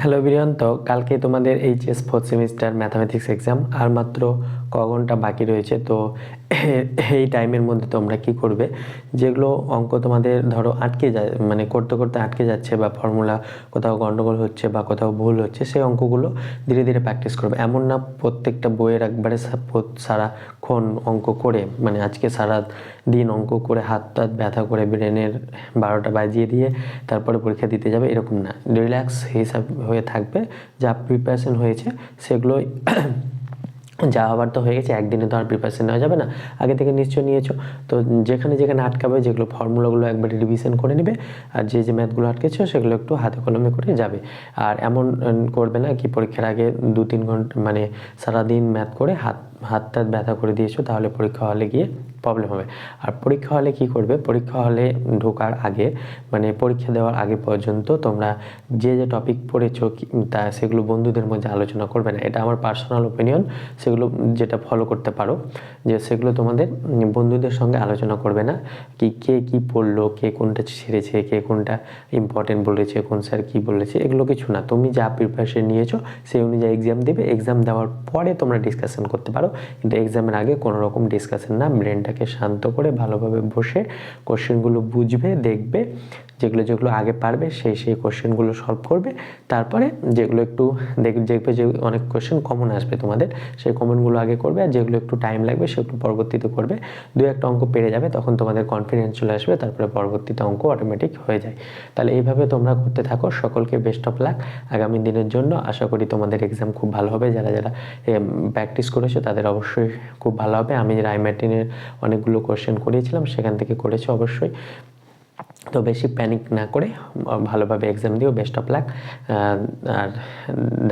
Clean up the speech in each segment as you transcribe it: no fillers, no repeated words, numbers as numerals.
Hello everyone, তো কালকে তোমাদের HS fourth semester mathematics exam আর মাত্র ক ঘন্টা বাকি রয়েছে। তো এই টাইমের মধ্যে তোমরা কি করবে, যেগুলো অঙ্ক তোমাদের ধরো আটকে যায়, মানে করতে করতে আটকে যাচ্ছে বা ফর্মুলা কোথাও গন্ডগোল হচ্ছে বা কোথাও ভুল হচ্ছে, সেই অঙ্কগুলো ধীরে ধীরে প্র্যাকটিস করবে। এমন না প্রত্যেকটা বইয়ের একবারে সারাক্ষণ অঙ্ক করে, মানে আজকে সারা দিন অঙ্ক করে হাত টাত ব্যথা করে ব্রেনের 12টা বাজিয়ে দিয়ে তারপরে পরীক্ষা দিতে যাবে, এরকম না। রিল্যাক্স হিসাব হয়ে থাকবে, যা প্রিপারেশন হয়েছে সেগুলোই যা হবার তো হয়ে গেছে, একদিনে তো আর প্রিপারেশন নেওয়া যাবে না, আগে থেকে নিশ্চয় নিয়েছো। তো যেখানে যেখানে আটকাবে, যেগুলো ফর্মুলাগুলো একবারে রিভিশন করে নেবে, আর যে ম্যাথগুলো আটকেছো সেগুলো একটু হাতে কলমে করে যাবে। আর এমন করবে না কি পরীক্ষার আগে 2-3 ঘন্টা মানে সারাদিন ম্যাথ করে হাত টাত ব্যথা করে দিয়েছো, তাহলে পরীক্ষা হলে গিয়ে প্রবলেম হবে। আর পরীক্ষা হলে কি করবে, পরীক্ষা হলে ঢোকার আগে মানে পরীক্ষা দেওয়ার আগে পর্যন্ত তোমরা যে টপিক পড়েছো তা সেগুলো বন্ধুদের মধ্যে আলোচনা করবে না। এটা আমার পার্সোনাল ওপিনিয়ন, সেগুলো যেটা ফলো করতে পারো, যে সেগুলো তোমাদের বন্ধুদের সঙ্গে আলোচনা করবে না। কে কি পড়লো, কে কোনটা ছেড়েছে, কে কোনটা ইম্পর্টেন্ট বলেছে, কোন স্যার কী বলেছে, এগুলো কিছু না। তুমি যা প্রিপারেশন নিয়েছো সেই অনুযায়ী এক্সাম দেবে, এক্সাম দেওয়ার পরে তোমরা ডিসকাশন করতে পারো, কিন্তু এক্সামের আগে কোনো রকম ডিসকাশন না। ব্রেনটাকে শান্ত করে ভালোভাবে বসে কোশ্চেনগুলো বুঝবে, দেখবে, যেগুলো আগে পারবে সেই কোশ্চেনগুলো সলভ করবে। তারপরে যেগুলো একটু দেখবে যে অনেক কোশ্চেন কমন আসবে তোমাদের, সেই কমনগুলো আগে করবে, আর যেগুলো একটু টাইম লাগবে সেগুলো পরবর্তীতে করবে। 2-1টা অঙ্ক পেরে যাবে, তখন তোমাদের কনফিডেন্স চলে আসবে, তারপরে পরবর্তীতে অঙ্ক অটোমেটিক হয়ে যায়। তাহলে এইভাবে তোমরা করতে থাকো। সকলকে বেস্ট অফ লাক আগামী দিনের জন্য। আশা করি তোমাদের এক্সাম খুব ভালো হবে। যারা যারা প্র্যাকটিস করেছো তাদের অবশ্যই খুব ভালো হবে। আমি রাইমার্টিনের অনেকগুলো কোশ্চেন করিয়েছিলাম, সেখান থেকে করেছো অবশ্যই। তো বেশি প্যানিক না করে ভালোভাবে এক্সাম দিও। Best of luck. আর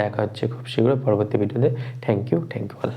দেখা হচ্ছে খুব শীঘ্রই পরবর্তী ভিডিওতে। Thank you all.